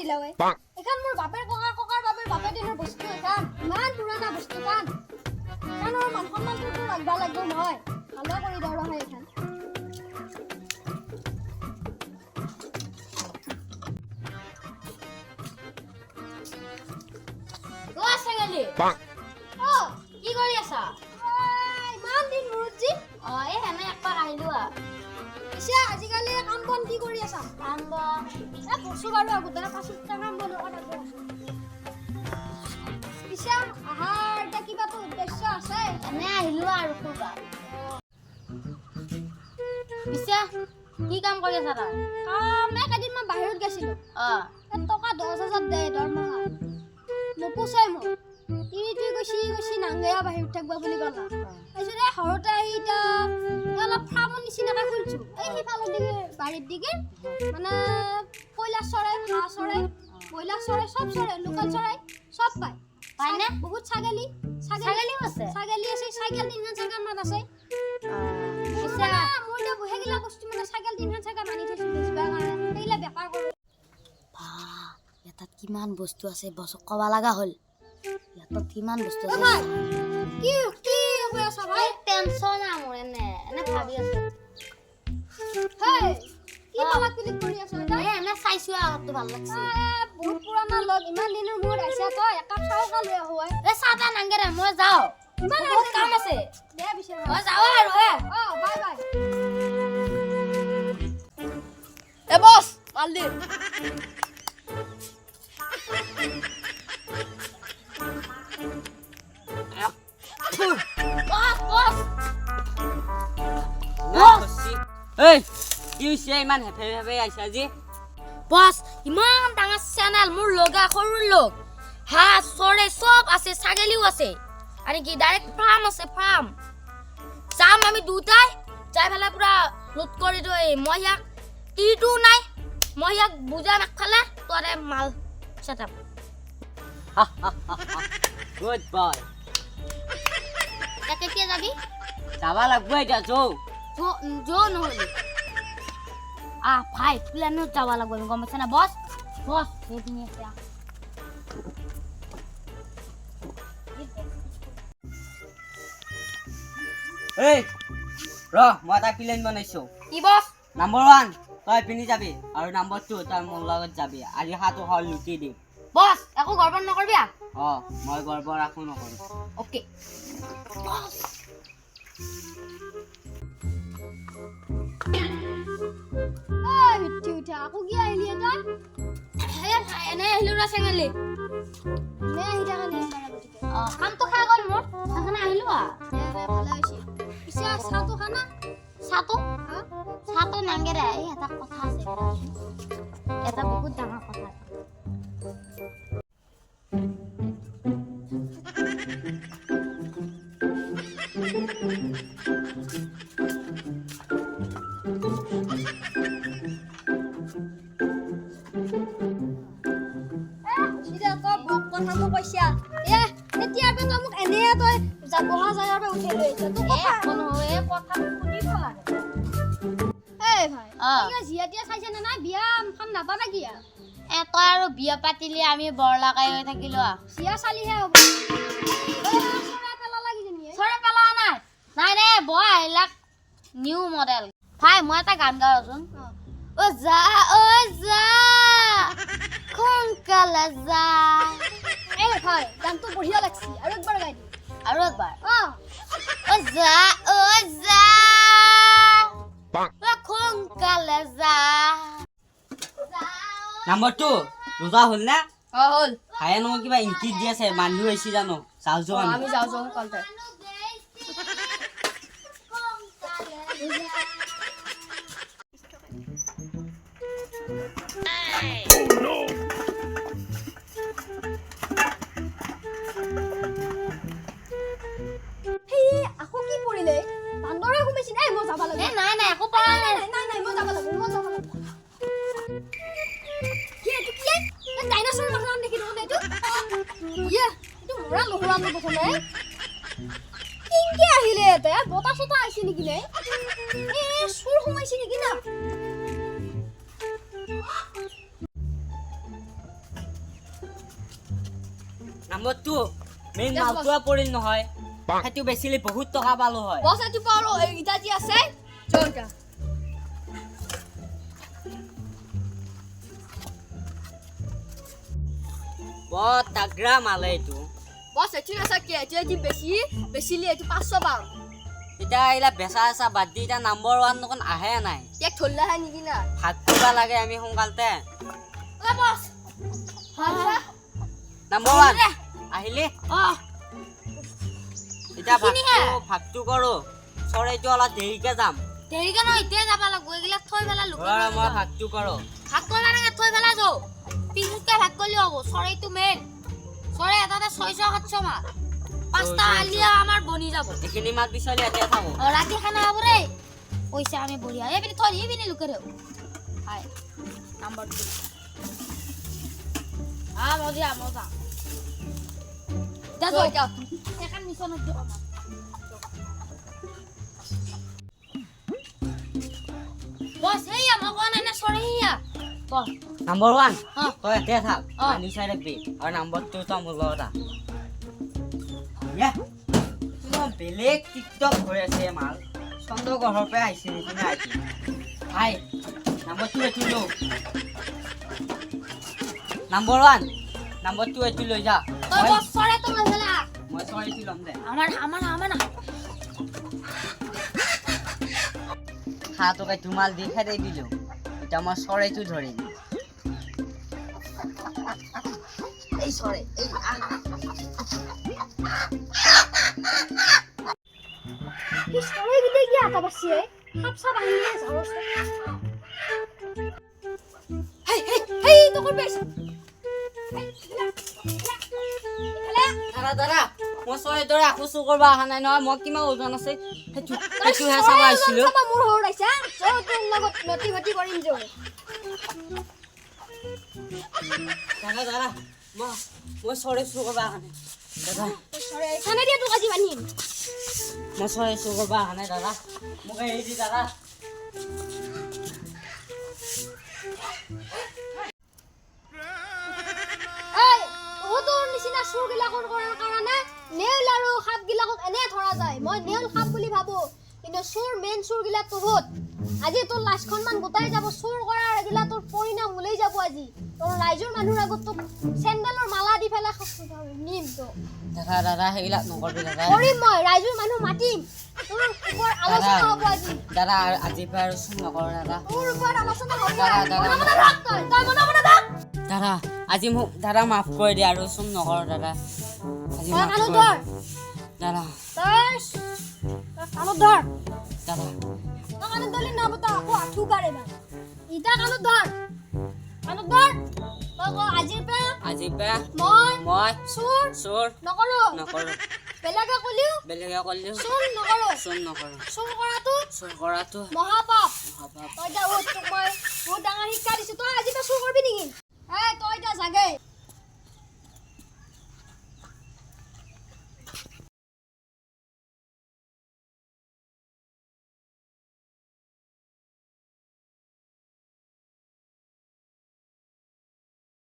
দিলা ঐ এখন মোৰ বাপেৰ ককাৰ বাপেৰ বাপে দিনৰ বস্তু এখন ইমান পুৰণা বস্তু কান কানৰ মান সন্মানটো ৰাখবা লাগিব নহয় ভালো কৰি দৰ হয় এখন ও সঙ্গলি ও কি কৰি আছা ইমান দিন মুৰুজি এই হেনে একপাক আহিলো পিছে আজিকালি কাম বন কি কৰি আছা কাম বস্তু বাৰু আগতে পাছত কাম বন কথা পিছে আহাৰ এটা কিবাটো উদ্দেশ্য আছে এনে আহিলো আৰু খুবা পিছে কি কাম কৰি আছা তই কাম একেদিনমান বাহিৰত গৈছিলো টকা 10,000 দে দৰমহা নপুচাই মোক তিৰি গৈছি নাংগেয়া বাহিৰত থাকবা বুলি ক'লা তাৰপিছত ঘৰতে আহি এতিয়া অলপ ফাৰ্মৰ নিচিনাকৈ খুলিছো এই সিফালৰ দিকে বাৰীৰ দিকে মানে কয়লা চৰাই হাঁহ চৰাই ব্ৰইলাৰ চৰাই চব চৰাই লোকেল চৰাই চব পায় পায়নে বহুত ছাগলী আছে ছাগলী আছে ছাগল তিনহান ছাগল মান আছে পিছে মোৰ এতিয়া বহেগিলা বস্তু মানে ছাগল তিনহান ছাগল আনি থৈছো বেচবা কাৰণে সেইলা বেপাৰ কৰো ইয়াত কিমান বস্তু আছে বস কবা লাগা হল ইয়াত কিমান বস্তু আছে কি কি হৈ আছে ভাই টেনচন আমৰে এনে ভাবি আছো হেই কি পালা ক্লিক কৰি আছ এটা এনে চাইছো আগতো ভাল লাগছে বহুত পুৰণা লগ ইমান দিনৰ মূৰত আহিছে তই একাপ চাও কা লৈ আহো চাটা নাংগেৰে মই যাও ইমান বহুত কাম আছে দে বিচৰা মই যাও আৰু বাই বাই এ বস মালদি এই কি হৈছে ইমান হেফে হেফে আইছা যি বস ইমান ডাঙৰ চেনেল মোৰ লগা সৰু লোক হাঁহ চৰে সব আছে ছাগলীও আছে আৰু কি ডাইৰেক্ট ফাৰ্ম আছে ফাৰ্ম যাম আমি দুটাই যাই ফেলে পুৰা লুট কৰি দই মই ইয়াক টিটো নাই মই ইয়াক বুজা নাখালে তৰে মাল সেটআপ গুড বয় তাকে কেতিয়া যাবি যাবা লাগব এতিয়া জো নহলি ভাই প্লেনত যাব লাগব গম পাইছ না বস বস সেইখিনি আছে এই ৰ মই এটা প্লেন বনাইছো কি বস নাম্বাৰ 1 তই পিনি যাবি আৰু নাম্বাৰ 2 তই মোৰ লগত যাবি আজি হাতো হল লুটি দিম বস একো গৰবৰ নকৰবি মই গৰ্ব ৰাখো নকৰো ওকে বস উঠা আকৌ কি আহিলি এটা এনে আহিলো ৰা চেঙালি নে আহি থাকা নে কামটো খাই গ'ল মোৰ সেইকাৰণে আহিলো ভালে হৈছে পিছে চাহটো খানা চাহটো নাংগেৰে এই এটা কথা আছে এটা বহুত ডাঙৰ কথা তই আৰু বিয়া পাতিলি আমি বৰ লাগাই হৈ থাকিলো নাই নে বয় আহিলাক নিউ মডেল ভাই মই এটা গান গাওচোন ও যা সোনকালে যা ভাই গানটো বঢ়িয়া লাগছি আৰু একবাৰ গাই দি আৰু একবাৰ ও যা সোনকালে যা নাম্বাৰ 2 ৰোজা হল না হল হায়ে নহয় কিবা ইংকিত দি আছে মানুহ আহিছে জানো যাও আমি যাও কলতে আকৌ কি পৰিলে বান্দৰে ঘুমাইছি নাই মই যাব লাগে নাই একো পৰা নাই মই যাব লাগে কি এটো কি ডাইনোসৰ মাথান দেখি দেখোন এটো এটো মৰা লহৰা ন বসনে কিংকে আহিলে এতে বতা সতা আইছি নেকি নে সুৰ ঘুমাইছি নেকি না নাম্বাৰ 2 মেইন Yes, মালটোৱা পৰিল নহয় সেইটো বেচিলে বহুত টকা পালো হয় বছ এইটো পাৰো এইটা যি আছে চলটা বৰ তাগৰা মাল এইটো বছ এইটো আছে কি এইটো যি বেচিলি এইটো 500 পাম এতিয়া এইলা বেচা চেচা বাদ দি এতিয়া নাম্বাৰ 1 নকন আহে নাই কেক থল্লা হে নেকি না ভাগ কৰিবা লাগে আমি সোনকালতে ও বছ হা নাম্বাৰ 1 আহিলে অ এতিয়া এইখিনিহে। ভাগটো কৰো চৰাইটো অলপ দেৰিকে যাম দেৰিকে নহয় এতিয়া যাবা লাগব এগিলা থৈ পেলা লুকাই ঘৰৰ মই ভাগটো কৰো ভাগ কৰিবা নাগে থৈ পেলা যাও পিছুকে ভাগ কৰিলে হ'ব চৰাইটো মেইন চৰাই এটাতে 600 700 মাল পাঁচটা আলিয়া আমাৰ বনি যাব এইখিনি মাল পিছলি এতিয়া থাকো ৰাতি খানা হ'ব ৰে পইচা আমি বঢ়িয়া এইপিনে থৈ এইপিনে লুকাই দেও হাই নাম্বাৰ 2 মজা যা এখন মিছনত দিও আমাৰ বস হেয়া মগন এনে সৰে হেয়া বল নাম্বাৰ 1 অ। তই এতিয়া থাক অ। আনি চাই ৰাখবি আৰু নাম্বাৰ 2 তই মোৰ লগত ইয়া কিমান বেলেগ টিকটক হৈ আছে মাল চন্দ্ৰ ঘৰৰ পৰা আহিছে নেকি না আহিছে হাই নাম্বাৰ 2 এইটো লো নাম্বাৰ 1 নাম্বাৰ 2 এইটো লৈ যা তই বস সৰে তো মজলা মই চৰাইটো ল'ম দে আমাৰ হাত ওকে ধুমাল দি খেদাই দিলো এটা মই চৰাইটো ধৰিম এই চৰাই এই কি চৰাই গিতে কি আটা বাসি সাপ সাপ আহিলে যাওস হেই তো কই বেশ দাদা মই চৰাই দৰে আকৌ চুৰ কৰিব অহা নাই নহয় মই কিমান ওজন আছে সেইটোহে চাব আহিছিলো মোৰ হৰ আইছা জয় তোৰ লগত নতি ভতি কৰিম জয় দাদা মই চৰাই চুৰ কৰিব অহা নাই দাদা চৰাই খানা দিয়া তোক আজি বান্ধিম মই চৰাই চুৰ কৰিব অহা নাই দাদা মোক এৰি দি দাদা এই তোৰ নিচিনা চুৰ গিলাকৰ কৰাৰ কাৰণে নেউল আৰু সাপ গিলাকক এনে ধৰা যায় মই নেউল সাপ বুলি ভাবো কিন্তু চুৰ মেইন চুৰ গিলা বহুত আজি তোৰ লাজখনমান গোটাই যাব চুৰ কৰাৰ এগিলা তোৰ পৰিণাম ওলাই যাব আজি তোৰ ৰাইজৰ মানুহৰ আগত তোক চেণ্ডেলৰ মালা দি পেলাই নিম তো দাদা সেইবিলাক নকৰিবি দাদা কৰিম মই ৰাইজৰ মানুহ মাতিম তোৰ ওপৰত আলোচনা হ'ব আজি দাদা আজিৰ পৰা আৰু চুৰ নকৰো দাদা তোৰ ওপৰত আলোচনা হ'ব দাদা, মনে মনে থাক তই মনে মনে থাক দাদা আজি মোক দাদা মাফ কৰি দিয়া আৰু চুৰ নকৰো দাদা আজি তই মাফ কাণত কৰি ধৰ দাদা তই কাণত ধৰ দাদা তই কাণত ধৰলি নহ'ব তই আকৌ আঁঠু কাঢ় এবাৰ ইটা কাণত ধৰ তই আজিৰ পৰা মই চুৰ নকৰো বেলেগে কলিও চুৰ নকৰো চুৰ কৰাটো মহাপাপ তই এতিয়া তোক মই বহুত ডাঙৰ শিক্ষা দিছো তই আজিৰ পৰা চুৰ কৰিবি নেকি তই এতিয়া জাগে